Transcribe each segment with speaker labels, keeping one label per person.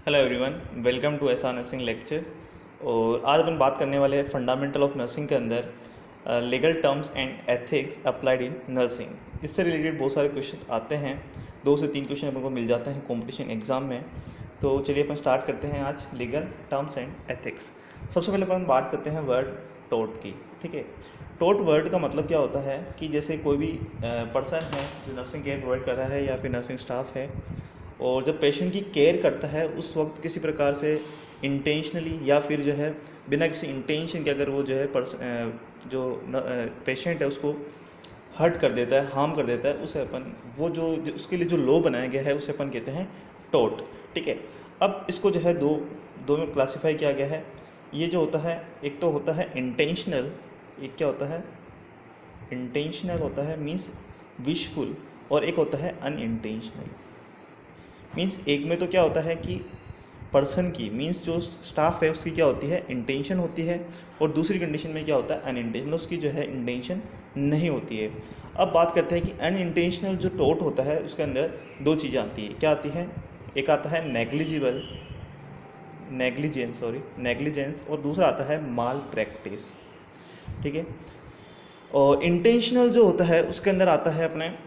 Speaker 1: Hello everyone, welcome to SR nursing lecture. और आज अपन बात करने वाले हैं फंडामेंटल ऑफ नर्सिंग के अंदर legal terms and ethics applied in nursing. इससे रिलेटेड बहुत सारे क्वेश्चन आते हैं, 2 से 3 क्वेश्चन अपन को मिल जाते हैं कंपटीशन एग्जाम में। तो चलिए अपन स्टार्ट करते हैं आज लीगल टर्म्स एंड एथिक्स। सबसे पहले अपन बात करते हैं वर्ड टोट की। ठीक है, टोट वर्ड का मतलब क्या होता है कि जैसे कोई भी पर्सन है जो नर्सिंग केयर प्रोवाइड कर रहा है या फिर नर्सिंग स्टाफ है, और जब पेशेंट की केयर करता है उस वक्त किसी प्रकार से इंटेंशनली या फिर जो है बिना किसी इंटेंशन के अगर वो जो है पेशेंट है उसको हर्ट कर देता है, हार्म कर देता है, उसे अपन जो उसके लिए जो लॉ बनाया गया है उसे अपन कहते हैं टोट। ठीक है, अब इसको जो है दो में क्लासीफाई किया गया है। ये जो होता है, एक तो होता है इंटेंशनल, एक क्या होता है इंटेंशनल होता है मीन्स विशफुल, और एक होता है अनइंटेंशनल। मीन्स एक में तो क्या होता है कि पर्सन की मीन्स जो स्टाफ है उसकी क्या होती है इंटेंशन होती है, और दूसरी कंडीशन में क्या होता है अनइंटेंशनल, उसकी जो है इंटेंशन नहीं होती है। अब बात करते हैं कि अनइंटेंशनल जो टोट होता है उसके अंदर 2 चीज़ें आती है। क्या आती है? एक आता है नेग्लिजेंस, और दूसरा आता है माल प्रैक्टिस। ठीक है, और इंटेंशनल जो होता है उसके अंदर आता है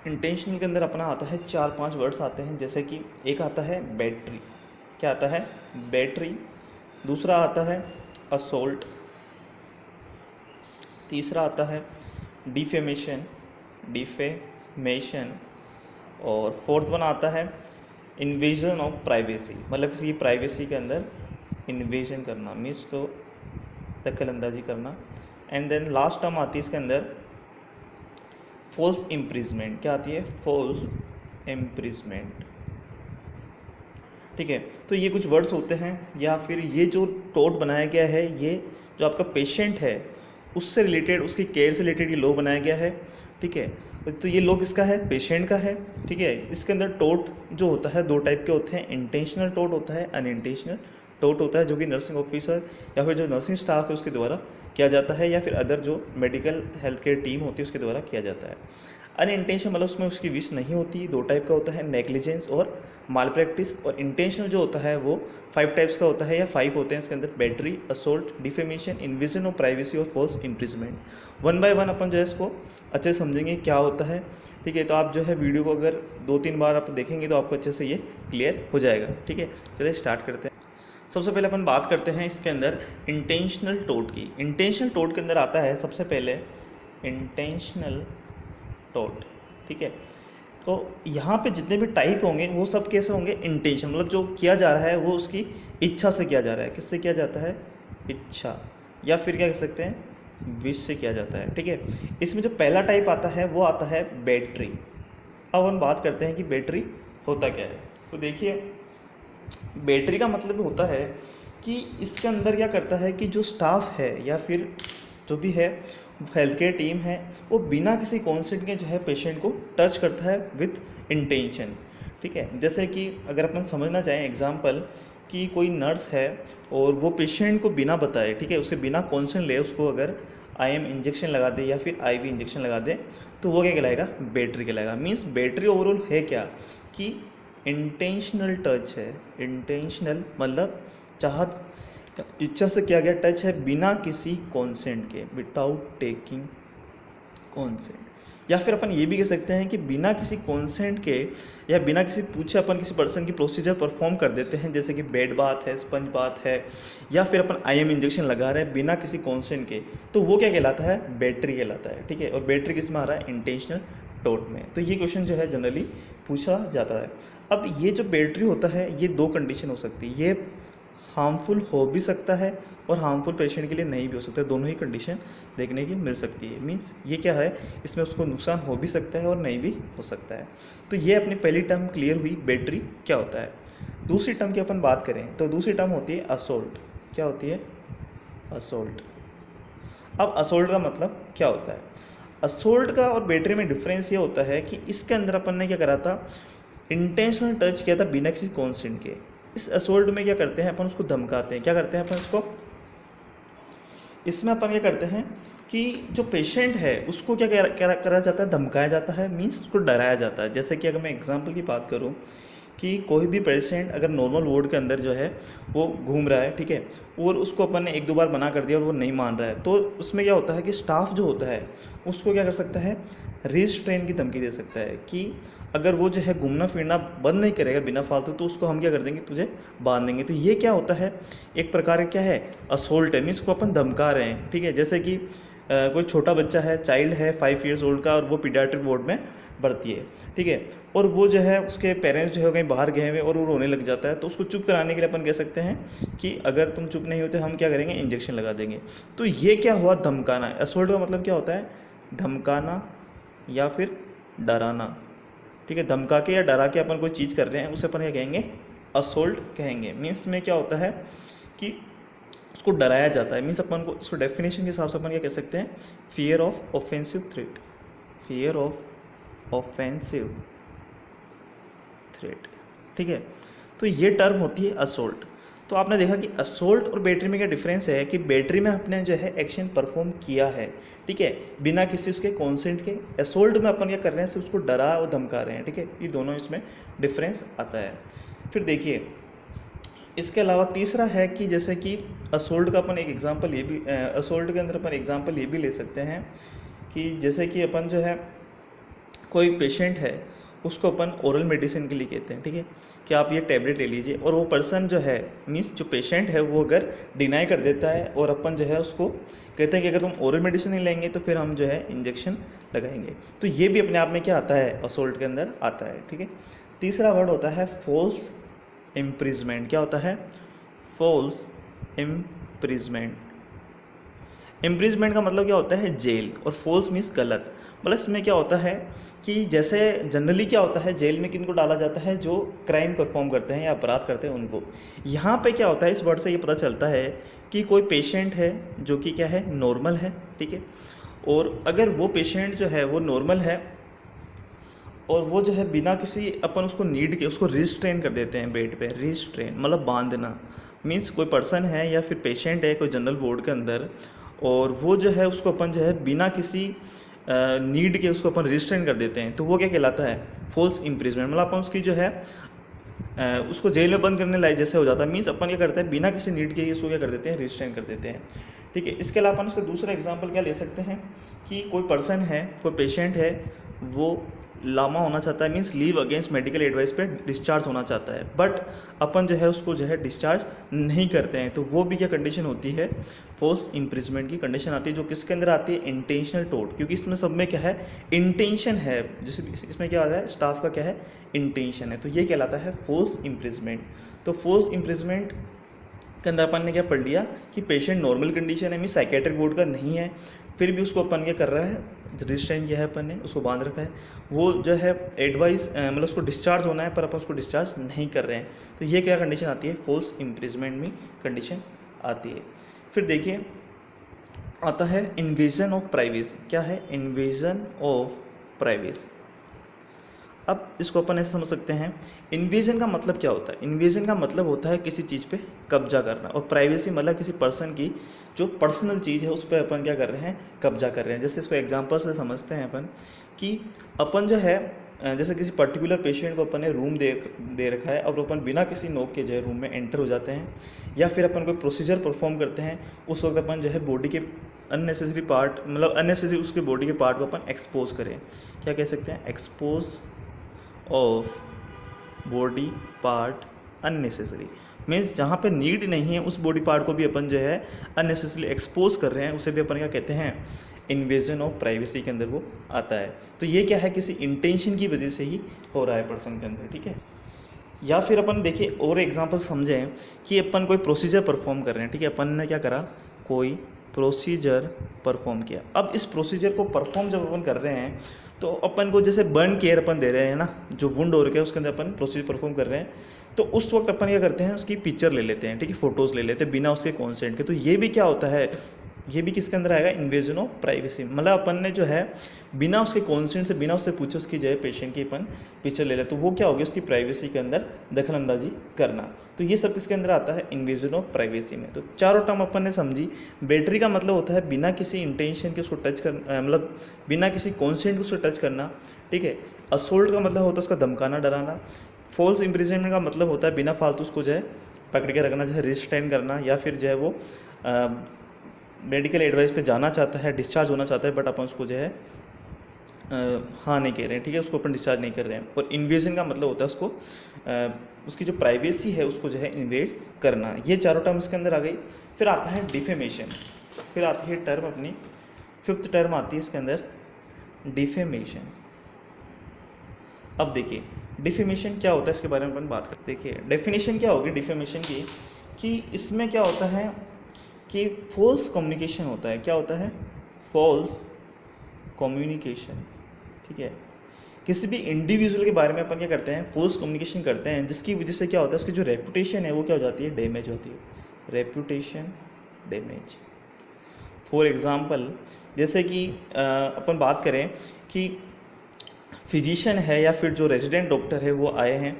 Speaker 1: इंटेंशनल के अंदर अपना आता है 4-5 वर्ड्स आते हैं। जैसे कि एक आता है बैटरी, क्या आता है बैटरी, दूसरा आता है असोल्ट, तीसरा आता है डिफेमेशन, और फोर्थ वन आता है इन्वेजन ऑफ प्राइवेसी, मतलब किसी की प्राइवेसी के अंदर इन्वेजन करना, मीन्स को दखल अंदाजी करना। एंड देन लास्ट टर्म आती है इसके अंदर फॉल्स इम्प्रिजमेंट। क्या आती है? False imprisonment. ठीक है, तो ये कुछ वर्ड्स होते हैं, या फिर ये जो टोट बनाया गया है ये जो आपका पेशेंट है उससे रिलेटेड, उसकी केयर से रिलेटेड ये लॉ बनाया गया है। ठीक है, तो ये लॉ किसका है? पेशेंट का है। ठीक है, इसके अंदर टोट जो होता है 2 टाइप के होते हैं, इंटेंशनल टोट होता है, अनइंटेंशनल टोट होता है, जो कि नर्सिंग ऑफिसर या फिर जो नर्सिंग स्टाफ है उसके द्वारा किया जाता है, या फिर अदर जो मेडिकल हेल्थ केयर टीम होती है उसके द्वारा किया जाता है। अनइंटेंशनल मतलब उसमें उसकी विश नहीं होती। 2 टाइप का होता है, नेग्लिजेंस और माल प्रैक्टिस। और इंटेंशनल जो होता है वो 5 टाइप्स का होता है, या 5 होते हैं इसके अंदर: battery, assault, defamation, invasion of privacy और फॉल्स इम्प्रिजमेंट। 1 बाय 1 अपन जो है इसको अच्छे से समझेंगे क्या होता है। ठीक है, तो आप जो है वीडियो को अगर 2-3 बार आप देखेंगे तो आपको अच्छे से ये क्लियर हो जाएगा। ठीक है, चलिए स्टार्ट करते हैं। सबसे पहले अपन बात करते हैं इसके अंदर इंटेंशनल टोट की। इंटेंशनल टोट के अंदर आता है सबसे पहले इंटेंशनल टोट। ठीक है, तो यहाँ पे जितने भी टाइप होंगे वो सब कैसे होंगे? इंटेंशन, मतलब जो किया जा रहा है वो उसकी इच्छा से किया जा रहा है। किससे किया जाता है? इच्छा, या फिर क्या कह सकते हैं विश से किया जाता है। ठीक है, इसमें जो पहला टाइप आता है वो आता है बैटरी। अब हम बात करते हैं कि बैटरी होता क्या है। तो देखिए, बैटरी का मतलब होता है कि इसके अंदर क्या करता है कि जो स्टाफ है या फिर जो भी है हेल्थ केयर टीम है वो बिना किसी कॉन्सेंट के जो है पेशेंट को टच करता है विथ इंटेंशन। ठीक है, जैसे कि अगर अपन समझना चाहें एग्जांपल कि कोई नर्स है और वो पेशेंट को बिना बताए, ठीक है, उसे बिना कॉन्सेंट ले उसको अगर IM इंजेक्शन लगा दे या फिर IV इंजेक्शन लगा दे, तो वो क्या कहलाएगा? बैटरी कहलाएगा। मीन्स बैटरी ओवरऑल है क्या कि इंटेंशनल टच है। इंटेंशनल मतलब चाहत, इच्छा से किया गया टच है बिना किसी कॉन्सेंट के, विदाउट टेकिंग कॉन्सेंट। या फिर अपन ये भी कह सकते हैं कि बिना किसी कॉन्सेंट के या बिना किसी पूछे अपन किसी पर्सन की प्रोसीजर परफॉर्म कर देते हैं, जैसे कि बेड बाथ है, स्पंज बाथ है, या फिर अपन IM इंजेक्शन लगा रहे हैं बिना किसी कॉन्सेंट के, तो वो क्या कहलाता है? बैटरी कहलाता है। ठीक है, और बैटरी किस में आ रहा है? इंटेंशनल टोट में। तो ये क्वेश्चन जो है जनरली पूछा जाता है। अब ये जो बैटरी होता है ये 2 कंडीशन हो सकती है, ये हार्मफुल हो भी सकता है और हार्मफुल पेशेंट के लिए नहीं भी हो सकता है। दोनों ही कंडीशन देखने की मिल सकती है। मीन्स ये क्या है, इसमें उसको नुकसान हो भी सकता है और नहीं भी हो सकता है। तो ये अपनी पहली टर्म क्लियर हुई, बैटरी क्या होता है। दूसरी टर्म की अपन बात करें तो दूसरी टर्म होती है असोल्ट। क्या होती है? असोल्ट। अब असोल्ट का मतलब क्या होता है? असोल्ट का और बैटरी में डिफरेंस ये होता है कि इसके अंदर अपन ने क्या करा था, इंटेंशनल टच किया था बिना किसी कॉन्सेंट के। इस असोल्ट में क्या करते हैं अपन? उसको धमकाते हैं। क्या करते हैं अपन उसको? इसमें अपन क्या करते हैं कि जो पेशेंट है उसको क्या करा जाता है? धमकाया जाता है, मीन्स उसको डराया जाता है। जैसे कि अगर मैं एग्जांपल की बात करूं कि कोई भी पेशेंट अगर नॉर्मल वार्ड के अंदर जो है वो घूम रहा है, ठीक है, और उसको अपन ने 1-2 बार मना कर दिया और वो नहीं मान रहा है, तो उसमें क्या होता है कि स्टाफ जो होता है उसको क्या कर सकता है, रिस्ट्रेन की धमकी दे सकता है कि अगर वो जो है घूमना फिरना बंद नहीं करेगा बिना फालतू, तो उसको हम क्या कर देंगे, तुझे बांध देंगे। तो ये क्या होता है, एक प्रकार का क्या है, असोल्ट है, मीन्स को अपन धमका रहे हैं, ठीक है। जैसे कि कोई छोटा बच्चा है, चाइल्ड है 5 ईयर्स ओल्ड का, और वो पीडियाट्रिक वार्ड में भर्ती है, ठीक है, और वो जो है उसके पेरेंट्स जो है कहीं बाहर गए हुए और वो रोने लग जाता है, तो उसको चुप कराने के लिए अपन कह सकते हैं कि अगर तुम चुप नहीं होते हम क्या करेंगे, इंजेक्शन लगा देंगे। तो ये क्या हुआ, धमकाना। असोल्ट का मतलब क्या होता है, धमकाना या फिर डराना, ठीक है। धमका के या डरा के अपन कोई चीज़ कर रहे हैं उसे अपन क्या कहेंगे, असोल्ट कहेंगे। मीन्स में क्या होता है कि उसको डराया जाता है, मीन्स अपन को इसको डेफिनेशन के हिसाब से अपन क्या कह सकते हैं, fear of offensive threat, fear of offensive threat, ठीक है। तो ये टर्म होती है असोल्ट। तो आपने देखा कि असोल्ट और बैटरी में क्या डिफरेंस है, कि बैटरी में आपने जो है एक्शन परफॉर्म किया है, ठीक है, बिना किसी उसके कॉन्सेंट के। असोल्ट में अपन क्या कर रहे हैं, सिर्फ उसको डरा और धमका रहे हैं, ठीक है। ये दोनों इसमें डिफरेंस आता है। फिर देखिए इसके अलावा तीसरा है कि जैसे कि असोल्ट का अपन एक एग्जांपल ये भी, असोल्ट के अंदर अपन एग्जांपल ये भी ले सकते हैं कि जैसे कि अपन जो है कोई पेशेंट है उसको अपन ओरल मेडिसिन के लिए कहते हैं, ठीक है, कि आप ये टैबलेट ले लीजिए, और वो पर्सन जो है, मीन्स जो पेशेंट है, वो अगर डिनाई कर देता है और अपन जो है उसको कहते हैं कि अगर तुम ओरल मेडिसिन नहीं लेंगे तो फिर हम जो है इंजेक्शन लगाएंगे। तो ये भी अपने आप में क्या आता है, असोल्ट के अंदर आता है, ठीक है। तीसरा वर्ड होता है फॉल्स इम्प्रिजमेंट। क्या होता है, फॉल्स इम्प्रिजमेंट। इम्प्रिजमेंट का मतलब क्या होता है, जेल, और फॉल्स मीन्स गलत। मतलब इसमें क्या होता है कि जैसे जनरली क्या होता है, जेल में किनको डाला जाता है, जो क्राइम परफॉर्म करते हैं या अपराध करते हैं उनको। यहाँ पे क्या होता है, इस वर्ड से ये पता चलता है कि कोई पेशेंट है जो कि क्या है, नॉर्मल है, ठीक है, और अगर वो पेशेंट जो है वो नॉर्मल है और वो जो है बिना किसी अपन उसको नीड के उसको रिस्ट्रेन कर देते हैं बेड पे। रिस्ट्रेन मतलब बांधना, मीन्स कोई पर्सन है या फिर पेशेंट है कोई जनरल वार्ड के अंदर, और वो जो है उसको अपन जो है बिना किसी नीड के उसको अपन रिस्ट्रेन कर देते हैं, तो वो क्या कहलाता है, फॉल्स इम्प्रिजमेंट। मतलब अपन उसकी जो है उसको जेल में बंद करने लायक जैसे हो जाता है। मीन्स अपन क्या करते हैं, बिना किसी नीड के ही उसको क्या कर देते हैं, रिस्ट्रेन कर देते हैं, ठीक है। इसके अलावा अपन उसका दूसरा एग्जांपल क्या ले सकते हैं कि कोई पर्सन है, कोई पेशेंट है, वो लामा होना चाहता है, means leave against medical advice पे डिस्चार्ज होना चाहता है, बट अपन जो है उसको जो है डिस्चार्ज नहीं करते हैं, तो वो भी क्या कंडीशन होती है, फॉल्स इम्प्रिजमेंट की कंडीशन आती है, जो किसके अंदर आती है, इंटेंशनल टोर्ट। क्योंकि इसमें सब में क्या है, इंटेंशन है, जैसे इसमें क्या आता है, स्टाफ का क्या है, इंटेंशन है, तो ये कहलाता है फॉल्स इम्प्रिजमेंट। तो फॉल्स इम्प्रिजमेंट के अंदर अपन ने क्या पढ़ लिया कि पेशेंट नॉर्मल कंडीशन है, मीन साइकेट्रिक बोर्ड का नहीं है, फिर भी उसको अपन क्या कर रहा है, रिस्ट्रेन किया है अपन ने, उसको बांध रखा है, वो जो है एडवाइस मतलब उसको डिस्चार्ज होना है पर अपन उसको डिस्चार्ज नहीं कर रहे हैं, तो ये क्या कंडीशन आती है, फॉल्स इम्प्रिजमेंट में कंडीशन आती है। फिर देखिए आता है इन्वेजन ऑफ प्राइवेसी। क्या है, इन्वेजन ऑफ प्राइवेसी। अब इसको अपन ऐसे समझ सकते हैं, इन्वेजन का मतलब क्या होता है, इन्वेजन का मतलब होता है किसी चीज़ पे कब्जा करना, और प्राइवेसी मतलब किसी पर्सन की जो पर्सनल चीज़ है उस पर अपन क्या कर रहे हैं, कब्जा कर रहे हैं। जैसे इसको एग्जांपल से समझते हैं अपन कि अपन जो है जैसे किसी पर्टिकुलर पेशेंट को अपन ने रूम दे रखा है, और अपन बिना किसी नोक के जो है रूम में एंटर हो जाते हैं, या फिर अपन कोई प्रोसीजर परफॉर्म करते हैं, उस वक्त अपन जो है बॉडी के अननेसेसरी पार्ट, मतलब अननेसेसरी उसके बॉडी के पार्ट को अपन एक्सपोज करें, क्या कह सकते हैं, expose of body part unnecessary. Means जहाँ पे नीड नहीं है उस बॉडी पार्ट को भी अपन जो है अननेसेसरी एक्सपोज कर रहे हैं, उसे भी अपन क्या कहते हैं, इन्वेजन ऑफ प्राइवेसी के अंदर वो आता है। तो ये क्या है, किसी इंटेंशन की वजह से ही हो रहा है पर्सन के अंदर, ठीक है। या फिर अपन देखिए और एग्जांपल समझें कि अपन कोई प्रोसीजर परफॉर्म कर रहे हैं, ठीक है, अपन ने क्या करा, कोई प्रोसीजर परफॉर्म किया। अब इस प्रोसीजर को परफॉर्म जब अपन कर रहे हैं तो अपन को जैसे बर्न केयर अपन दे रहे हैं ना, जो वुंड हो रखा है उसके अंदर अपन प्रोसीजर परफॉर्म कर रहे हैं, तो उस वक्त अपन क्या करते हैं, उसकी पिक्चर ले लेते हैं, ठीक है, फोटोज़ ले लेते हैं बिना उसके कॉन्सेंट के। तो ये भी क्या होता है, ये भी किसके अंदर आएगा, इन्वेजन ऑफ प्राइवेसी। मतलब अपन ने जो है बिना उसके कॉन्सेंट से, बिना उससे पूछे उसकी जो है पेशेंट की अपन पिक्चर ले ले, तो वो क्या होगी, उसकी प्राइवेसी के अंदर दखल अंदाजी करना। तो ये सब किसके अंदर आता है, इन्वेजन ऑफ प्राइवेसी में। तो चारों टर्म अपन ने समझी। बैटरी का मतलब होता है बिना किसी इंटेंशन के उसको टच करना, मतलब बिना किसी कॉन्सेंट के उसको टच करना, ठीक है। असोल्ट का मतलब होता है उसका धमकाना, डराना। फॉल्स इम्प्रिजनमेंट का मतलब होता है बिना फालतू उसको जो है पकड़ के रखना, जैसे रिस्ट्रेन करना, या फिर जो है वो मेडिकल एडवाइस पे जाना चाहता है, डिस्चार्ज होना चाहता है, बट अपन उसको जो है हाँ नहीं कह रहे हैं, ठीक है, उसको अपन डिस्चार्ज नहीं कर रहे हैं। और इन्वेजन का मतलब होता है उसको उसकी जो प्राइवेसी है उसको जो है इन्वेज करना। ये चारों टर्म इसके अंदर आ गई। फिर आता है डिफेमेशन, फिर आती है टर्म अपनी 5th टर्म आती है इसके अंदर डिफेमेशन। अब देखिए डिफेमेशन क्या होता है, इसके बारे में अपन बात करते हैं। देखिए डेफिनेशन क्या होगी डिफेमेशन की, कि इसमें क्या होता है कि फॉल्स कम्युनिकेशन होता है। क्या होता है? फॉल्स कम्युनिकेशन, ठीक है। किसी भी इंडिविजुअल के बारे में अपन क्या करते हैं, फॉल्स कम्युनिकेशन करते हैं, जिसकी वजह से क्या होता है उसकी जो रेपुटेशन है वो क्या हो जाती है, डैमेज होती है, रेपुटेशन डैमेज। फॉर एग्जांपल जैसे कि अपन बात करें कि फिजिशियन है या फिर जो रेजिडेंट डॉक्टर है वो आए हैं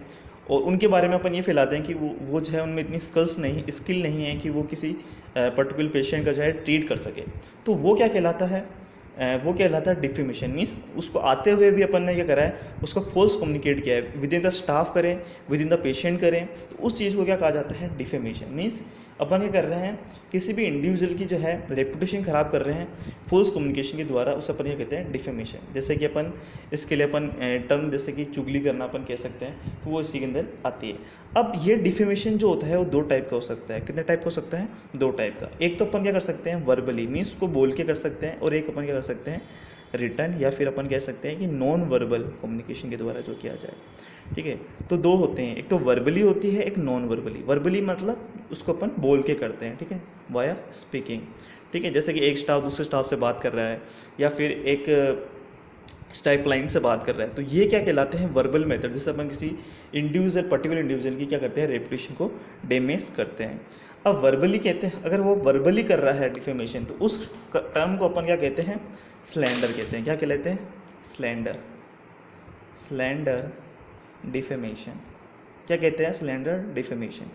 Speaker 1: और उनके बारे में अपन ये फैलाते हैं कि वो जो है उनमें इतनी स्किल नहीं है कि वो किसी पर्टिकुलर पेशेंट का जो है ट्रीट कर सके, तो वो क्या कहलाता है, वो कहलाता है डिफेमेशन। मीन्स उसको आते हुए भी अपन ने क्या करा है, उसको फॉल्स कम्युनिकेट किया है, विद इन द स्टाफ करें, विद इन द पेशेंट करें, तो उस चीज़ को क्या कहा जाता है, डिफेमेशन। मीन्स अपन क्या कर रहे हैं, किसी भी इंडिविजुअल की जो है रेपुटेशन ख़राब कर रहे हैं फॉल्स कम्युनिकेशन के द्वारा, उसे अपन क्या कहते हैं, डिफेमेशन। जैसे कि अपन इसके लिए अपन टर्म जैसे कि चुगली करना अपन कह सकते हैं, तो वो इसी के अंदर आती है। अब ये डिफेमेशन जो होता है वो 2 टाइप का हो सकता है। कितने टाइप का हो सकता है? 2 टाइप का। एक तो अपन क्या कर सकते हैं, वर्बली, मीन्स को बोल के कर सकते हैं, और एक अपन क्या कर सकते हैं, रिटर्न, या फिर अपन कह सकते हैं कि नॉन वर्बल कम्युनिकेशन के द्वारा जो किया जाए, ठीक है। तो 2 होते हैं, एक तो वर्बली होती है, एक नॉन वर्बली। वर्बली मतलब उसको अपन बोल के करते हैं, ठीक है, वाया स्पीकिंग, ठीक है। जैसे कि एक स्टाफ दूसरे स्टाफ से बात कर रहा है, या फिर एक स्टाइप क्लाइंट से बात कर रहा है, तो ये क्या कहलाते हैं, वर्बल मेथड। जैसे अपन किसी इंडिविजुअल पर्टिकुलर इंडिविजुअल की क्या करते हैं, रेपुटेशन को डैमेज करते हैं। अब वर्बली कहते हैं, अगर वो वर्बली कर रहा है डिफेमेशन, तो उस टर्म को अपन क्या कहते हैं, स्लैंडर कहते हैं। क्या कहलाते हैं? Slander, slander defamation. क्या कहते हैं? Slander defamation.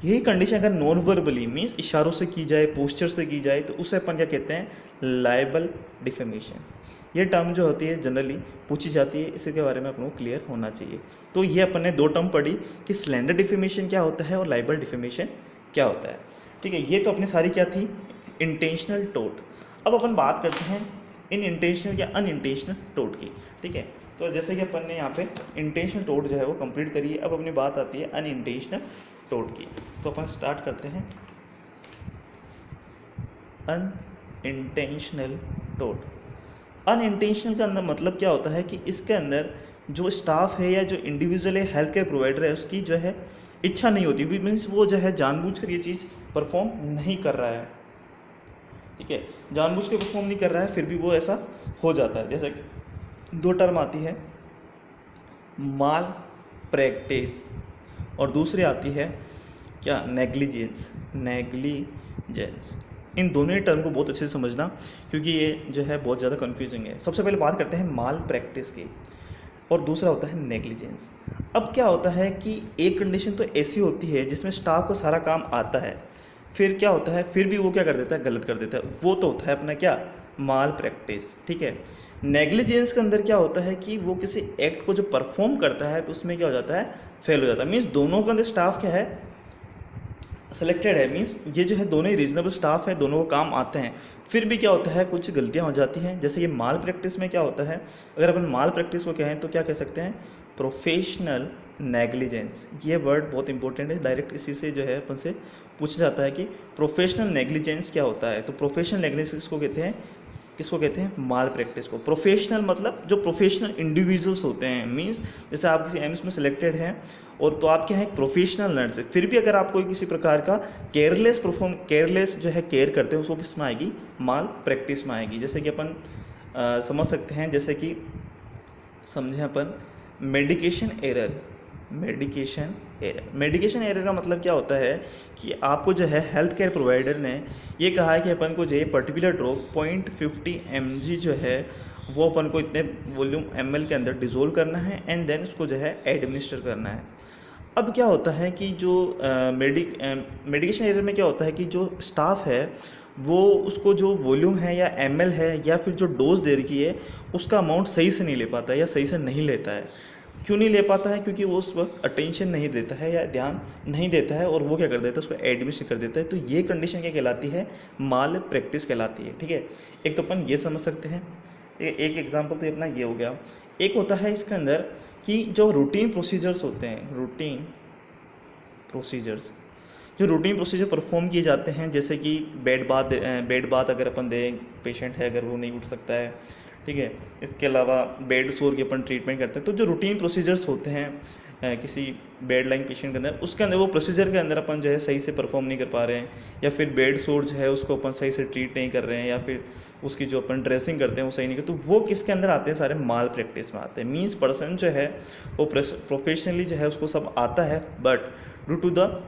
Speaker 1: यही कंडीशन अगर नॉन वर्बली मीन्स इशारों से की जाए, पोस्चर से की जाए, तो उसे अपन क्या कहते हैं, लायबल डिफेमेशन। ये टर्म जो होती है जनरली पूछी जाती है, इसके बारे में अपन को क्लियर होना चाहिए। तो ये अपन ने 2 टर्म पढ़ी कि स्लैंडर डिफेमेशन क्या होता है और लायबल डिफेमेशन क्या होता है, ठीक है। ये तो अपनी सारी क्या थी, इंटेंशनल टोट। अब अपन बात करते हैं इन इंटेंशनल या अनइंटेंशनल टोट की, ठीक है। तो जैसे कि अपन ने यहाँ पे इंटेंशनल टोट जो है वो कंप्लीट करी है, अब अपनी बात आती है अनइंटेंशनल टोट की। तो अपन स्टार्ट करते हैं अनइंटेंशनल टोट। अनइंटेंशनल का अंदर मतलब क्या होता है कि इसके अंदर जो स्टाफ है या जो इंडिविजुअल है, हेल्थ केयर प्रोवाइडर है, उसकी जो है इच्छा नहीं होती, मीन्स वो जो है जानबूझकर ये चीज़ परफॉर्म नहीं कर रहा है, ठीक है, जानबूझ के परफॉर्म नहीं कर रहा है, फिर भी वो ऐसा हो जाता है। जैसे कि 2 टर्म आती है, माल प्रैक्टिस, और दूसरी आती है क्या, नेग्लिजेंस, नेग्लिजेंस। इन दोनों ही टर्म को बहुत अच्छे से समझना, क्योंकि ये जो है बहुत ज़्यादा कन्फ्यूजिंग है। सबसे पहले बात करते हैं माल प्रैक्टिस की, और दूसरा होता है नेग्लिजेंस। अब क्या होता है कि एक कंडीशन तो ऐसी होती है जिसमें स्टाफ को सारा काम आता है, फिर क्या होता है, फिर भी वो क्या कर देता है, गलत कर देता है, वो तो होता है अपना क्या, माल प्रैक्टिस, ठीक है। नेग्लिजेंस के अंदर क्या होता है कि वो किसी एक्ट को जो परफॉर्म करता है तो उसमें क्या हो जाता है, फेल हो जाता है। मीन्स दोनों के अंदर स्टाफ क्या है, सेलेक्टेड है, मीन्स ये जो है दोनों ही रीजनेबल स्टाफ है, दोनों को काम आते हैं, फिर भी क्या होता है, कुछ गलतियां हो जाती हैं। जैसे ये माल प्रैक्टिस में क्या होता है, अगर अपन माल प्रैक्टिस को कहें तो क्या कह सकते हैं, प्रोफेशनल नेग्लिजेंस। ये वर्ड बहुत इंपॉर्टेंट है, डायरेक्ट इसी से जो है अपन से पूछा जाता है कि प्रोफेशनल नेग्लिजेंस क्या होता है। तो प्रोफेशनल नेग्लिजेंस को कहते हैं, किसको कहते हैं, माल प्रैक्टिस को। प्रोफेशनल मतलब जो प्रोफेशनल इंडिविजुअल्स होते हैं, मींस जैसे आप किसी एम्स में सिलेक्टेड हैं और तो आप क्या है, प्रोफेशनल नर्स है, फिर भी अगर आप कोई किसी प्रकार का केयरलेस जो है केयर करते हैं, उसको किस में आएगी, माल प्रैक्टिस में आएगी। जैसे कि अपन समझ सकते हैं, जैसे कि समझें अपन मेडिकेशन एरर। मेडिकेशन एरर का मतलब क्या होता है कि आपको जो है हेल्थ केयर प्रोवाइडर ने ये कहा है कि अपन को जो ये पर्टिकुलर ड्रॉग 0.50 mg जो है वो अपन को इतने वॉल्यूम ml के अंदर डिज़ोल्व करना है, एंड देन उसको जो है एडमिनिस्टर करना है। अब क्या होता है कि जो मेडिकेशन एरर में क्या होता है कि जो स्टाफ है वो उसको जो वॉल्यूम है या ml है या फिर जो डोज दे रखी है उसका अमाउंट सही से नहीं ले पाता है या सही से नहीं लेता है। क्यों नहीं ले पाता है? क्योंकि वो उस वक्त अटेंशन नहीं देता है या ध्यान नहीं देता है और वो क्या कर देता है, उसको एडमिशन कर देता है। तो ये कंडीशन क्या कहलाती है? माल प्रैक्टिस कहलाती है। ठीक है, एक तो अपन ये समझ सकते हैं, एक एग्जाम्पल तो अपना ये हो गया। एक होता है इसके अंदर कि जो रूटीन प्रोसीजर्स होते हैं, रूटीन प्रोसीजर्स, जो रूटीन प्रोसीजर परफॉर्म किए जाते हैं, जैसे कि बेड बाथ अगर अपन दें, पेशेंट है अगर वो नहीं उठ सकता है, ठीक है, इसके अलावा बेड सोर की अपन ट्रीटमेंट करते हैं। तो जो रूटीन प्रोसीजर्स होते हैं किसी बेड लाइन पेशेंट के अंदर, उसके अंदर वो प्रोसीजर के अंदर अपन जो है सही से परफॉर्म नहीं कर पा रहे हैं, या फिर बेड सोर जो है उसको अपन सही से ट्रीट नहीं कर रहे हैं, या फिर उसकी जो अपन ड्रेसिंग करते हैं वो सही नहीं करते, तो वो किसके अंदर आते हैं? सारे माल प्रैक्टिस में आते हैं। मीन्स पर्सन जो है वो प्रोफेशनली जो है उसको सब आता है, बट ड्यू टू द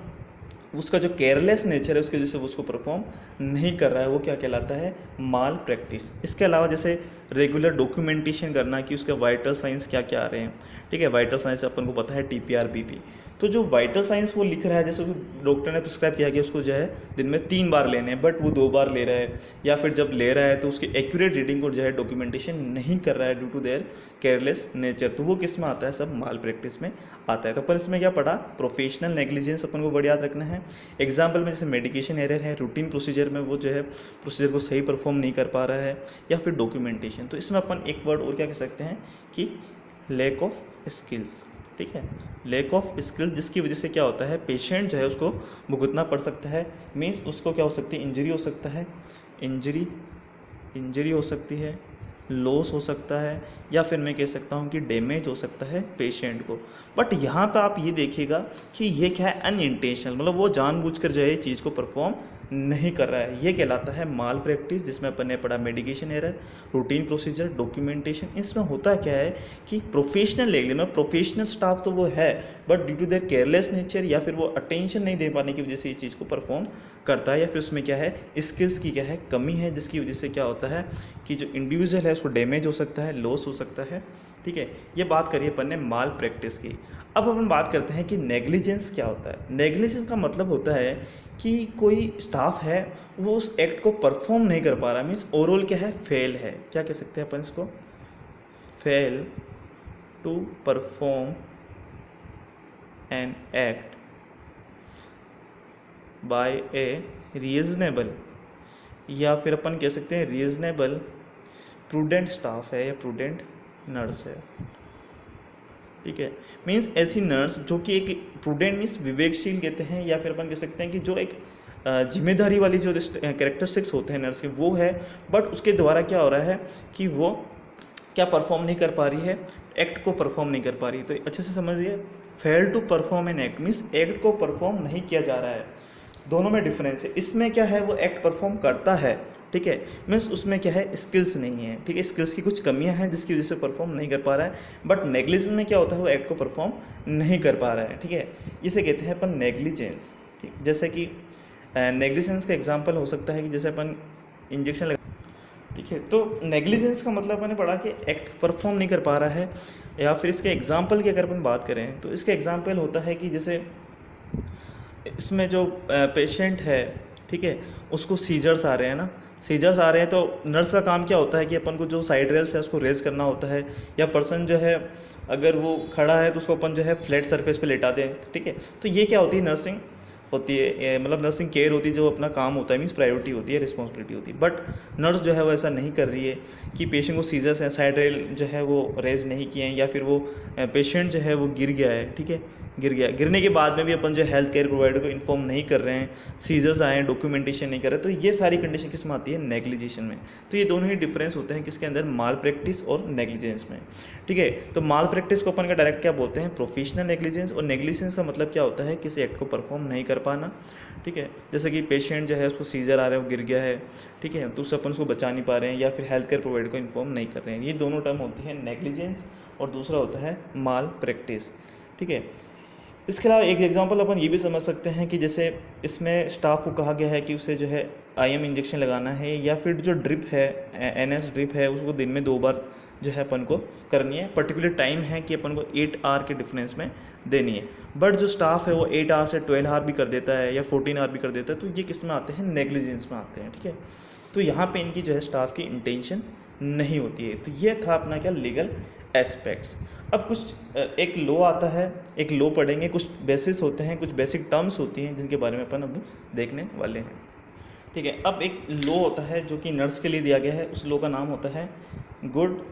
Speaker 1: उसका जो केयरलेस नेचर है उसकी वजह से वो उसको परफॉर्म नहीं कर रहा है, वो क्या कहलाता है? माल प्रैक्टिस। इसके अलावा जैसे रेगुलर डॉक्यूमेंटेशन करना कि उसके वाइटल साइंस क्या क्या आ रहे हैं, ठीक है, वाइटल साइंस अपन को पता है TPR BP। तो जो वाइटल साइंस वो लिख रहा है, जैसे डॉक्टर ने प्रिस्क्राइब किया कि उसको जो है दिन में 3 बार लेने हैं, बट वो 2 बार ले रहा है, या फिर जब ले रहा है तो उसकी एक्यूरेट रीडिंग को जो है डॉक्यूमेंटेशन नहीं कर रहा है due to their careless nature, तो वो किस में आता है? सब माल प्रैक्टिस में आता है। तो अपन इसमें क्या पढ़ा? प्रोफेशनल नेग्लिजेंस अपन को वर्ड याद रखना है। एग्जाम्पल में जैसे मेडिकेशन एरर है, रूटीन प्रोसीजर में वो जो है प्रोसीजर को सही परफॉर्म नहीं कर पा रहा है, या फिर डॉक्यूमेंटेशन। तो इसमें अपन एक वर्ड और क्या कह सकते हैं कि लैक ऑफ स्किल्स। ठीक है, लैक ऑफ स्किल, जिसकी वजह से क्या होता है? पेशेंट जो है उसको भुगतना पड़ सकता है। मीन्स उसको क्या हो सकती है? इंजरी हो सकता है, इंजरी हो सकती है, लॉस हो सकता है, या फिर मैं कह सकता हूँ कि डैमेज हो सकता है पेशेंट को। बट यहाँ पे आप ये देखिएगा कि ये क्या है? अनइंटेंशनल, मतलब वो जानबूझकर जो है ये चीज़ को परफॉर्म नहीं कर रहा है। ये कहलाता है माल प्रैक्टिस, जिसमें अपन ने पढ़ा medication error, routine procedure, documentation. इसमें होता क्या है कि प्रोफेशनल लेवल में प्रोफेशनल स्टाफ तो वो है, but due to their careless nature या फिर वो अटेंशन नहीं दे पाने की वजह से ये चीज़ को परफॉर्म करता है, या फिर उसमें क्या है? स्किल्स की क्या है? कमी है, जिसकी वजह से क्या होता है कि जो इंडिविजुअल है उसको डैमेज हो सकता है, लॉस हो सकता है। ठीक है, ये बात करिए अपन ने माल प्रैक्टिस की। अब अपन बात करते हैं कि नेग्लिजेंस क्या होता है। नेग्लिजेंस का मतलब होता है कि कोई स्टाफ है वो उस एक्ट को परफॉर्म नहीं कर पा रहा, मीन्स ओवरऑल क्या है? फेल है। क्या कह सकते हैं अपन इसको? Fail to perform an act by a reasonable, या फिर अपन कह सकते हैं रीजनेबल प्रूडेंट स्टाफ है या प्रूडेंट नर्स है। ठीक है, मीन्स ऐसी नर्स जो कि एक प्रूडेंट मीन्स विवेकशील कहते हैं, या फिर अपन कह सकते हैं कि जो एक जिम्मेदारी वाली जो कैरेक्टरिस्टिक्स होते हैं नर्स के वो है, बट उसके द्वारा क्या हो रहा है कि वो क्या परफॉर्म नहीं कर पा रही है? एक्ट को परफॉर्म नहीं कर पा रही। तो अच्छे से समझिए, fail to perform an act means act को परफॉर्म नहीं किया जा रहा है। दोनों में डिफरेंस है। इसमें क्या है? वो एक्ट परफॉर्म करता है, ठीक है, मीन्स उसमें क्या है? स्किल्स नहीं है। ठीक है, स्किल्स की कुछ कमियां हैं जिसकी वजह से परफॉर्म नहीं कर पा रहा है। बट नेग्लिजेंस में क्या होता है? वो एक्ट को परफॉर्म नहीं कर पा रहा है। ठीक है, इसे कहते हैं अपन नेग्लिजेंस। ठीक, जैसे कि नेग्लिजेंस का एग्जाम्पल हो सकता है कि जैसे अपन इंजेक्शन लगा, ठीक है, तो नेग्लिजेंस का मतलब मैंने पढ़ा कि एक्ट परफॉर्म नहीं कर पा रहा है। या फिर इसके एग्जाम्पल की अगर अपन बात करें तो इसका एग्जाम्पल होता है कि जैसे इसमें जो पेशेंट है, ठीक है, उसको सीजर्स आ रहे हैं ना, सीजर्स आ रहे हैं, तो नर्स का काम क्या होता है कि अपन को जो साइड रेल्स है उसको रेज करना होता है, या पर्सन जो है अगर वो खड़ा है तो उसको अपन जो है फ्लैट सरफेस पे लेटा दें। ठीक है, तो ये क्या होती है? नर्सिंग होती है, मतलब नर्सिंग केयर होती है, जो अपना काम होता है, मीन्स प्रायोरिटी होती है, रिस्पॉन्सिबिलिटी होती है। बट नर्स जो है वो ऐसा नहीं कर रही है कि पेशेंट को सीजर्स हैं, साइड रेल जो है वो रेज नहीं किए हैं, या फिर वो पेशेंट जो है वो गिर गया है, ठीक है, गिरने के बाद में भी अपन जो हेल्थ केयर प्रोवाइडर को इन्फॉर्म नहीं कर रहे हैं, सीजर्स आए हैं, डॉक्यूमेंटेशन नहीं कर रहे, तो ये सारी कंडीशन किस में आती है? नेग्लिजेशन में। तो ये दोनों ही डिफरेंस होते हैं किसके अंदर? माल प्रैक्टिस और नेग्लिजेंस में। ठीक है, तो माल प्रैक्टिस को अपन का डायरेक्ट क्या बोलते हैं? Professional negligence. और नेग्लिजेंस का मतलब क्या होता है? किसी एक्ट को परफॉर्म नहीं कर पाना। ठीक है, जैसे कि पेशेंट जो है उसको सीजर आ रहा है, वो गिर गया है, ठीक है, तो उससे अपन उसको बचा नहीं पा रहे हैं, या फिर हेल्थ केयर प्रोवाइडर को इन्फॉर्म नहीं कर रहे हैं। ये दोनों टर्म होती है नेग्लिजेंस, और दूसरा होता है माल प्रैक्टिस। ठीक है, इसके अलावा एक एग्जांपल अपन ये भी समझ सकते हैं कि जैसे इसमें स्टाफ को कहा गया है कि उसे जो है IM इंजेक्शन लगाना है, या फिर जो ड्रिप है NS ड्रिप है उसको दिन में 2 बार जो है अपन को करनी है। पर्टिकुलर टाइम है कि अपन को 8 आवर के डिफरेंस में देनी है, बट जो स्टाफ है वो 8 आवर से 12 आवर भी कर देता है, या 14 आवर भी कर देता है, तो ये किस में आते हैं? नेग्लिजेंस में आते हैं। ठीक है, तो यहाँ पे इनकी जो है स्टाफ की इंटेंशन नहीं होती है। तो ये था अपना क्या? Legal aspects. अब कुछ एक लॉ आता है, एक लॉ पढ़ेंगे, कुछ बेसिस होते हैं, कुछ बेसिक टर्म्स होती हैं जिनके बारे में अपन अब देखने वाले हैं। ठीक है, अब एक लॉ होता है जो कि नर्स के लिए दिया गया है, उस लॉ का नाम होता है गुड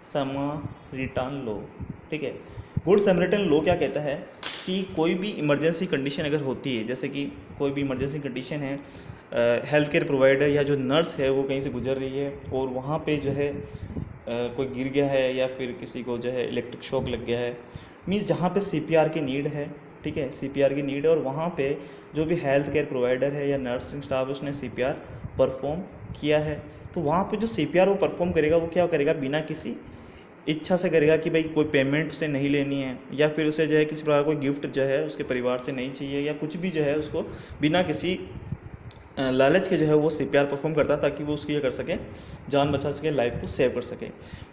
Speaker 1: समरिटन लॉ। ठीक है, गुड समरिटन लॉ क्या कहता है कि कोई भी इमरजेंसी कंडीशन अगर होती है, जैसे कि कोई भी इमरजेंसी कंडीशन है, हेल्थ केयर प्रोवाइडर या जो नर्स है वो कहीं से गुजर रही है और वहाँ पे जो है कोई गिर गया है या फिर किसी को जो है इलेक्ट्रिक शॉक लग गया है, मीन्स जहाँ पे सीपीआर की नीड है। ठीक है, सीपीआर की नीड है और वहाँ पे जो भी हेल्थ केयर प्रोवाइडर है या नर्सिंग स्टाफ उसने सीपीआर परफॉर्म किया है, तो वहाँ पे जो सीपीआर वो परफॉर्म करेगा वो क्या करेगा, बिना किसी इच्छा से करेगा कि भाई कोई पेमेंट उसे नहीं लेनी है या फिर उसे जो है किसी प्रकार कोई गिफ्ट जो है उसके परिवार से नहीं चाहिए या कुछ भी जो है उसको बिना किसी लालच के जो है वो सीपीआर परफॉर्म करता है ताकि वो उसकी ये कर सके, जान बचा सके, लाइफ को सेव कर सके।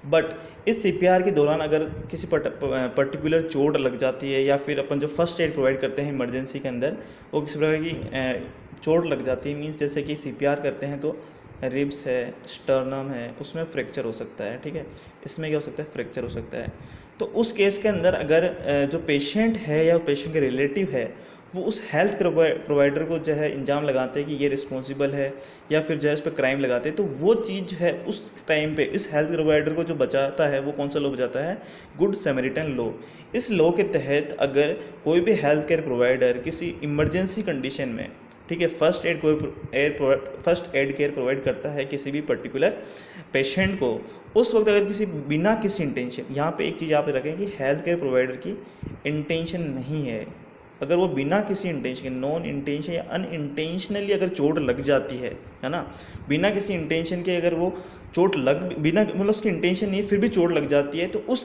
Speaker 1: बट इस सीपीआर के दौरान अगर किसी पर्टिकुलर चोट लग जाती है या फिर अपन जो फर्स्ट एड प्रोवाइड करते हैं इमरजेंसी के अंदर वो किसी प्रकार की चोट लग जाती है, मीन्स जैसे कि सीपीआर करते हैं तो रिब्स है, स्टर्नम है, उसमें फ्रैक्चर हो सकता है। ठीक है, इसमें क्या हो सकता है, फ्रैक्चर हो सकता है। तो उस केस के अंदर अगर जो पेशेंट है या पेशेंट के रिलेटिव है वो उस हेल्थ प्रोवाइडर को जो है इंजाम लगाते हैं कि ये रिस्पॉन्सिबल है या फिर जो है इस पर क्राइम लगाते हैं, तो वो चीज़ है उस टाइम पे इस हेल्थ प्रोवाइडर को जो बचाता है वो कौन सा लॉ बचाता है, गुड समरिटन लॉ। इस लॉ के तहत अगर कोई भी हेल्थ केयर प्रोवाइडर किसी इमरजेंसी कंडीशन में, ठीक है, फर्स्ट एड केयर प्रोवाइड करता है किसी भी पर्टिकुलर पेशेंट को, उस वक्त अगर बिना किसी इंटेंशन, यहाँ पे एक चीज़ आप रखें कि हेल्थ केयर प्रोवाइडर की इंटेंशन नहीं है, अगर वो बिना किसी इंटेंशन, नॉन इंटेंशन या अनइंटेंशनली अगर चोट लग जाती है ना, बिना किसी इंटेंशन के अगर वो चोट लग, बिना मतलब उसकी इंटेंशन नहीं है फिर भी चोट लग जाती है, तो उस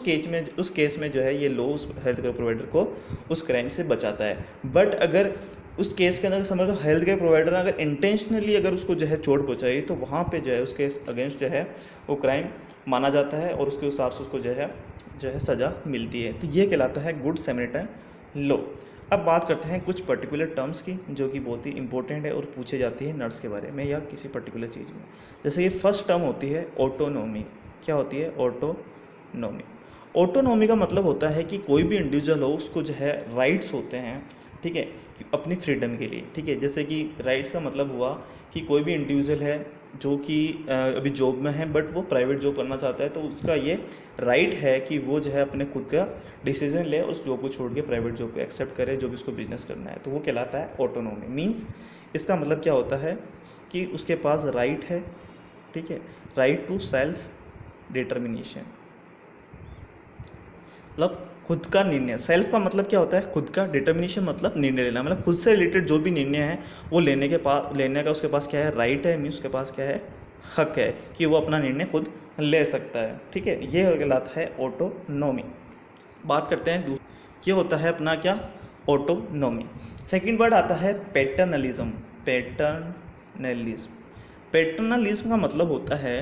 Speaker 1: केस में जो है ये लॉ उस हेल्थ केयर प्रोवाइडर को उस क्राइम से बचाता है। बट अगर उस केस के अंदर समझ लो हेल्थ केयर प्रोवाइडर अगर इंटेंशनली अगर उसको जो है चोट पहुँचाई तो वहाँ पे जो है उसके अगेंस्ट जो है वो क्राइम माना जाता है और उसके हिसाब से उसको जो है सज़ा मिलती है। तो ये कहलाता है गुड समरिटन लॉ। अब बात करते हैं कुछ पर्टिकुलर टर्म्स की जो कि बहुत ही इंपॉर्टेंट है और पूछे जाती है नर्स के बारे में या किसी पर्टिकुलर चीज़ में। जैसे ये फर्स्ट टर्म होती है ऑटोनोमी। क्या होती है, ऑटोनोमी। ऑटोनोमी का मतलब होता है कि कोई भी इंडिविजुअल हो उसको जो है राइट्स होते हैं, ठीक है, कि अपनी फ्रीडम के लिए। ठीक है, जैसे कि राइट्स का मतलब हुआ कि कोई भी इंडिविजुअल है जो कि अभी जॉब में है बट वो प्राइवेट जॉब करना चाहता है, तो उसका ये राइट है कि वो जो है अपने खुद का डिसीजन ले, उस जॉब को छोड़ के प्राइवेट जॉब को एक्सेप्ट करे जो भी उसको बिजनेस करना है, तो वो कहलाता है ऑटोनोमी। मीन्स इसका मतलब क्या होता है कि उसके पास राइट है, ठीक है, राइट टू सेल्फ डिटर्मिनेशन, मतलब खुद का निर्णय। सेल्फ का मतलब क्या होता है, खुद का, डिटर्मिनेशन मतलब निर्णय लेना, मतलब खुद से रिलेटेड जो भी निर्णय है वो लेने का उसके पास क्या है, राइट है, मीन्स उसके पास क्या है, हक है कि वो अपना निर्णय खुद ले सकता है। ठीक है, ये कहलाता है ऑटोनोमी। बात करते हैं ये होता है अपना क्या, ऑटोनोमी। सेकंड वर्ड आता है पैटर्नलिज्म। पैटर्नलिज्म का मतलब होता है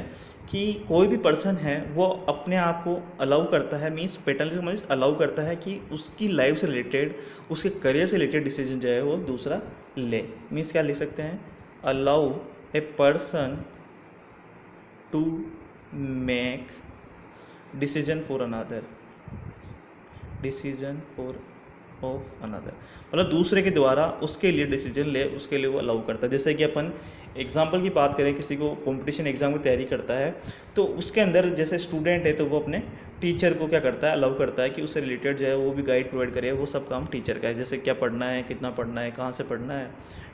Speaker 1: कि कोई भी पर्सन है वो अपने आप को अलाउ करता है, मीन्स पैटर्नलिज्म मीन्स अलाउ करता है कि उसकी लाइफ से रिलेटेड, उसके करियर से रिलेटेड डिसीजन जो है वो दूसरा ले। मीन्स क्या लिख सकते हैं, allow a person to make decision for another, decision for of another, मतलब दूसरे के द्वारा उसके लिए डिसीजन ले, उसके लिए वो अलाउ करता है। जैसे कि अपन एग्जाम्पल की बात करें, किसी को कंपटीशन एग्जाम की तैयारी करता है तो उसके अंदर जैसे स्टूडेंट है तो वो अपने टीचर को क्या करता है, अलाउ करता है कि उससे रिलेटेड जो है वो भी गाइड प्रोवाइड करे, वो सब काम टीचर का है, जैसे क्या पढ़ना है, कितना पढ़ना है, कहाँ से पढ़ना है।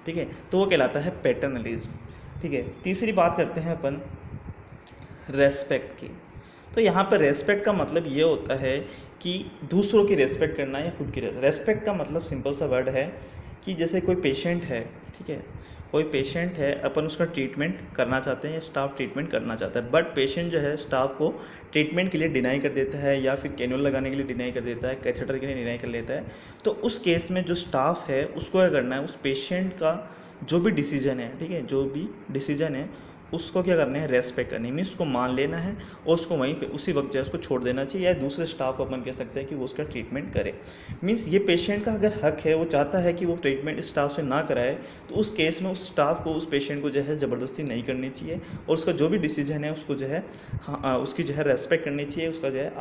Speaker 1: ठीक है, तो वो कहलाता है पैटर्नलिज्म। ठीक है, तीसरी बात करते हैं अपन रेस्पेक्ट की। तो यहाँ पर रेस्पेक्ट का मतलब ये होता है कि दूसरों की रेस्पेक्ट करना या खुद की रेस्पेक्ट का मतलब सिंपल सा वर्ड है कि जैसे कोई पेशेंट है, ठीक है, कोई पेशेंट है, अपन उसका ट्रीटमेंट करना चाहते हैं या स्टाफ ट्रीटमेंट करना चाहता है, बट पेशेंट जो है स्टाफ को ट्रीटमेंट के लिए डिनाई कर देता है या फिर कैनुअल लगाने के लिए डिनाई कर देता है, कैथेटर के लिए डिनाई कर लेता है, तो उस केस में जो स्टाफ है उसको क्या करना है, उस पेशेंट का जो भी डिसीजन है, ठीक है, जो भी डिसीजन है उसको क्या करना है, रेस्पेक्ट करनी है, मीन्स उसको मान लेना है और उसको वहीं पे उसी वक्त जो है उसको छोड़ देना चाहिए, या दूसरे स्टाफ को अपन कह सकते हैं कि वो उसका ट्रीटमेंट करे। मीन्स ये पेशेंट का अगर हक है, वो चाहता है कि वो ट्रीटमेंट इस स्टाफ से ना कराए, तो उस केस में उस स्टाफ को उस पेशेंट को जो है ज़बरदस्ती नहीं करनी चाहिए, और उसका जो भी डिसीजन है उसको जो है हाँ उसकी जो है रेस्पेक्ट करनी चाहिए, उसका जो है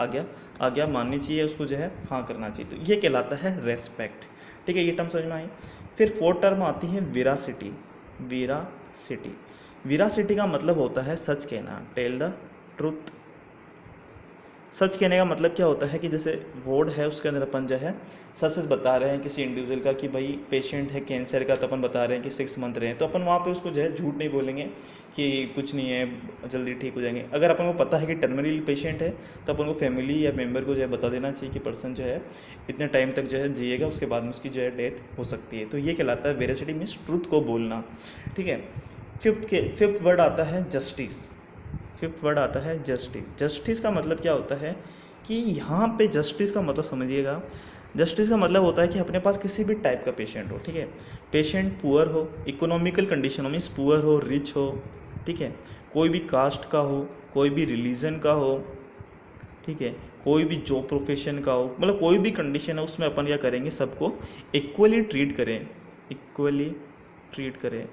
Speaker 1: आज्ञा माननी चाहिए, उसको जो है हाँ करना चाहिए। तो ये कहलाता है रेस्पेक्ट। ठीक है, ये टर्म समझ में आई। फिर फोर्थ टर्म आती है वेरासिटी। वेरासिटी का मतलब होता है सच कहना, टेल द ट्रुथ। सच कहने का मतलब क्या होता है कि जैसे वार्ड है उसके अंदर अपन जो है सच बता रहे हैं किसी इंडिविजुअल का कि भाई पेशेंट है कैंसर का, तो अपन बता रहे हैं कि 6 मंथ रहे हैं, तो अपन वहाँ पे उसको जो है झूठ नहीं बोलेंगे कि कुछ नहीं है जल्दी ठीक हो जाएंगे। अगर अपन को पता है कि टर्मिनल पेशेंट है, तो अपन को फैमिली या मेम्बर को जो है बता देना चाहिए कि पर्सन जो है इतने टाइम तक जो है जिएगा, उसके बाद में उसकी जो है डेथ हो सकती है। तो ये कहलाता है वेरासिटी, मीन्स ट्रूथ को बोलना। ठीक है, फिफ्थ वर्ड आता है जस्टिस। जस्टिस का मतलब क्या होता है कि यहाँ पे जस्टिस का मतलब समझिएगा। जस्टिस का मतलब होता है कि अपने पास किसी भी टाइप का पेशेंट हो, ठीक है, पेशेंट पुअर हो, इकोनॉमिकल कंडीशन हो, मीन्स पुअर हो, रिच हो, ठीक है, कोई भी कास्ट का हो, कोई भी रिलीजन का हो, ठीक है, कोई भी जॉब प्रोफेशन का हो, मतलब कोई भी कंडीशन है उसमें अपन क्या करेंगे, सबको इक्वली ट्रीट करें।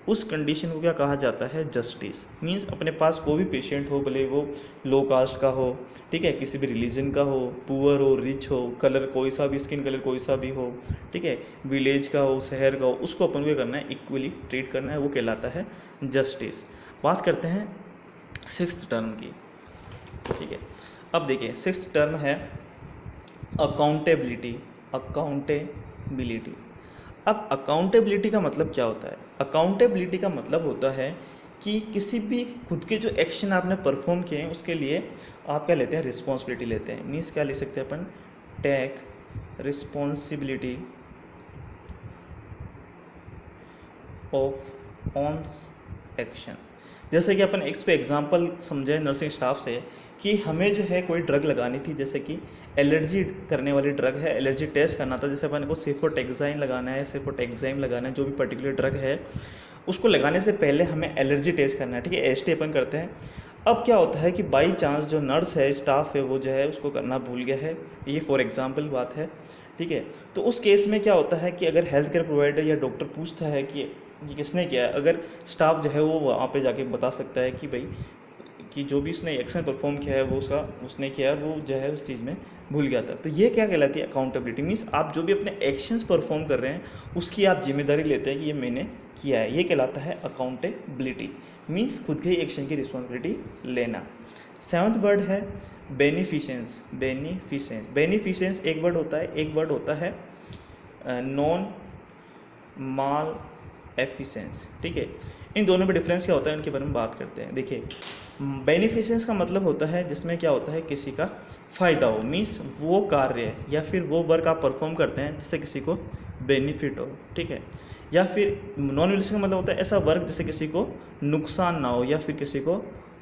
Speaker 1: उस कंडीशन को क्या कहा जाता है, जस्टिस। मीन्स अपने पास कोई भी पेशेंट हो, भले वो लो कास्ट का हो, ठीक है, किसी भी रिलीजन का हो, पुअर हो, रिच हो, कलर कोई सा भी, स्किन कलर कोई सा भी हो, ठीक है, विलेज का हो, शहर का हो, उसको अपन को करना है, इक्वली ट्रीट करना है, वो कहलाता है जस्टिस। बात करते हैं 6th टर्म की। ठीक है, अब देखिए 6th टर्म है अकाउंटेबिलिटी। अब अकाउंटेबिलिटी का मतलब क्या होता है? अकाउंटेबिलिटी का मतलब होता है कि किसी भी खुद के जो एक्शन आपने परफॉर्म किए हैं उसके लिए आप क्या लेते हैं, रिस्पॉन्सिबिलिटी लेते हैं। मीन्स क्या ले सकते हैं अपन, टेक रिस्पॉन्सिबिलिटी ऑफ ऑन्स एक्शन। जैसे कि अपन इस पे एग्जांपल समझे नर्सिंग स्टाफ से कि हमें जो है कोई ड्रग लगानी थी, जैसे कि एलर्जी करने वाली ड्रग है, एलर्जी टेस्ट करना था, जैसे अपन को सेफोटेक्साइन लगाना है, सेफोटेक्साइम लगाना है, जो भी पर्टिकुलर ड्रग है उसको लगाने से पहले हमें एलर्जी टेस्ट करना है, ठीक है, एसटी अपन करते हैं। अब क्या होता है कि बाई चांस जो नर्स है, स्टाफ है, वो जो है उसको करना भूल गया है, ये फॉर एग्जांपल बात है, ठीक है। तो उस केस में क्या होता है कि अगर हेल्थ केयर प्रोवाइडर या डॉक्टर पूछता है कि ये किसने किया है, अगर स्टाफ जो है वो वहाँ पे जाके बता सकता है कि भाई कि जो भी उसने एक्शन परफॉर्म किया है वो उसने किया है, वो जो है उस चीज़ में भूल गया था। तो ये क्या कहलाती है, अकाउंटेबिलिटी। मीन्स आप जो भी अपने एक्शंस परफॉर्म कर रहे हैं उसकी आप जिम्मेदारी लेते हैं कि ये मैंने किया है, ये कहलाता है अकाउंटेबिलिटी। मीन्स खुद के ही एक्शन की रिस्पॉन्सिबिलिटी लेना। 7th वर्ड है बेनिफिशेंस। एक वर्ड होता है नॉन माल एफिशिएंस, ठीक है। इन दोनों में डिफरेंस क्या होता है उनके बारे में बात करते हैं। देखिए, बेनिफिशियंस का मतलब होता है जिसमें क्या होता है, किसी का फ़ायदा हो। मीन्स वो कार्य या फिर वो वर्क आप परफॉर्म करते हैं जिससे किसी को बेनिफिट हो, ठीक है। या फिर नॉन बेनिफिशियल का मतलब होता है ऐसा वर्क जिससे किसी को नुकसान ना हो या फिर किसी को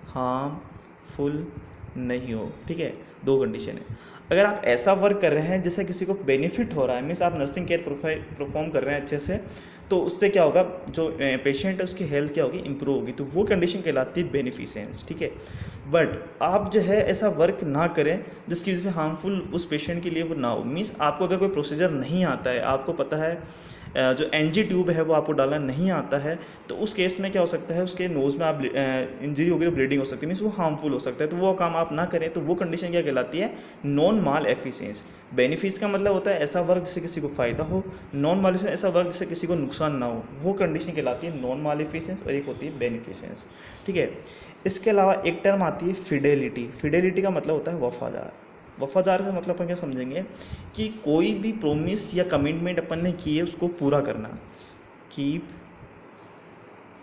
Speaker 1: हार्मफुल नहीं हो, ठीक है। 2 कंडीशन है। अगर आप ऐसा वर्क कर रहे हैं जिससे किसी को बेनिफिट हो रहा है, मीन्स आप नर्सिंग केयर परफॉर्म कर रहे हैं अच्छे से, तो उससे क्या होगा, जो पेशेंट है उसकी हेल्थ क्या होगी, इंप्रूव होगी, तो वो कंडीशन कहलाती है बेनिफिशियंस, ठीक है। बट आप जो है ऐसा वर्क ना करें जिसकी वजह से हार्मफुल उस पेशेंट के लिए वो ना हो। मीन्स आपको अगर कोई प्रोसीजर नहीं आता है, आपको पता है जो एनजी ट्यूब है वो आपको डालना नहीं आता है, तो उस केस में क्या हो सकता है, उसके नोज़ में आप इंजरी होगी तो ब्लीडिंग हो सकती है, मीन्स वो हार्मफुल हो सकता है, तो वो काम आप ना करें। तो वो कंडीशन क्या कहलाती है, नॉन माल एफिशिएंस। बेनिफिट्स का मतलब होता है ऐसा वर्क जिससे किसी को फ़ायदा हो, नॉन माल एफिशिएंस ऐसा वर्क जिससे किसी को नुकसान ना हो, वो कंडीशन कहलाती है नॉन माल एफिशिएंस, और एक होती है बेनिफिशिएंस, ठीक है। इसके अलावा एक टर्म आती है फिडेलिटी का मतलब होता है वफादार का मतलब अपन क्या समझेंगे कि कोई भी प्रोमिस या कमिटमेंट अपन ने की है उसको पूरा करना। कीप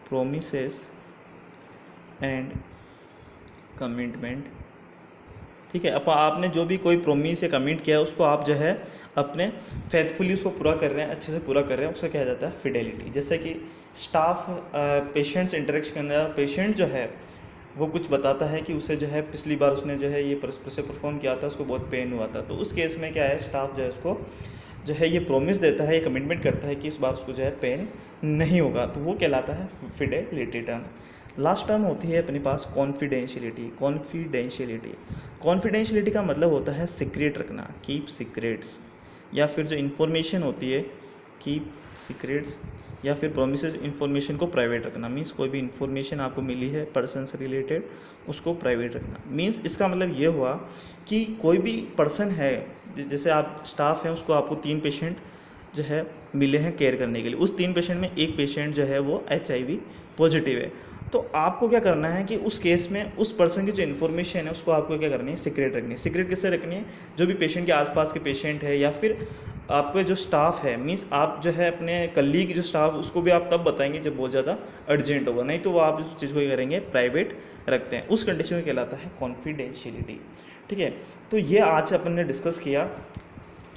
Speaker 1: प्रोमिसेस एंड कमिटमेंट, ठीक है। आपने जो भी कोई प्रोमिस या कमिट किया है उसको आप जो है अपने फेथफुली उसको पूरा कर रहे हैं, अच्छे से पूरा कर रहे हैं, उसको कहा जाता है फिडेलिटी। जैसे कि स्टाफ पेशेंट से इंटरेक्शन करना, पेशेंट जो है वो कुछ बताता है कि उसे जो है पिछली बार उसने जो है ये उसे परफॉर्म किया था, उसको बहुत पेन हुआ था, तो उस केस में क्या है, स्टाफ जो है उसको जो है ये प्रॉमिस देता है, ये कमिटमेंट करता है कि इस बार उसको जो है पेन नहीं होगा, तो वो कहलाता है फिडेलिटी टर्म। लास्ट टर्म होती है अपने पास कॉन्फिडेंशियलिटी। कॉन्फिडेंशियलिटी का मतलब होता है सीक्रेट रखना, कीप सीक्रेट्स, या फिर जो इन्फॉर्मेशन होती है कीप सीक्रेट्स, या फिर प्रोमिसेस इन्फॉर्मेशन को प्राइवेट रखना। मीन्स कोई भी इन्फॉर्मेशन आपको मिली है पर्सन से रिलेटेड, उसको प्राइवेट रखना। मीन्स इसका मतलब ये हुआ कि कोई भी पर्सन है, जैसे आप स्टाफ हैं, उसको आपको 3 पेशेंट जो है मिले हैं केयर करने के लिए, उस 3 पेशेंट में एक पेशेंट जो है वो HIV पॉजिटिव है, तो आपको क्या करना है कि उस केस में उस पर्सन की जो इन्फॉर्मेशन है उसको आपको क्या करनी है, सीक्रेट रखनी है। सीक्रेट किससे रखनी है? जो भी पेशेंट के आसपास के पेशेंट है, या फिर आपके जो स्टाफ है, मीन्स आप जो है अपने कलीग जो स्टाफ, उसको भी आप तब बताएंगे जब बहुत ज़्यादा अर्जेंट होगा, नहीं तो वो आप इस चीज़ को क्या करेंगे, प्राइवेट रखते हैं। उस कंडीशन में कहलाता है कॉन्फिडेंशियलिटी। ठीक है, तो ये आज अपन ने डिस्कस किया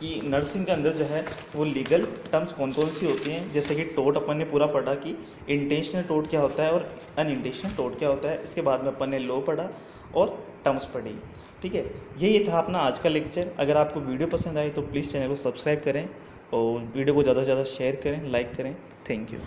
Speaker 1: कि नर्सिंग के अंदर जो है वो लीगल टर्म्स कौन कौन सी होती हैं। जैसे कि टोट अपन ने पूरा पढ़ा कि इंटेंशनल टोट क्या होता है और अनइंटेंशनल टोट क्या होता है। इसके बाद में अपन ने लॉ पढ़ा और टर्म्स पढ़ी। ठीक है, ये था अपना आज का लेक्चर। अगर आपको वीडियो पसंद आई तो प्लीज़ चैनल को सब्सक्राइब करें और वीडियो को ज़्यादा से ज़्यादा शेयर करें, लाइक करें। Thank you.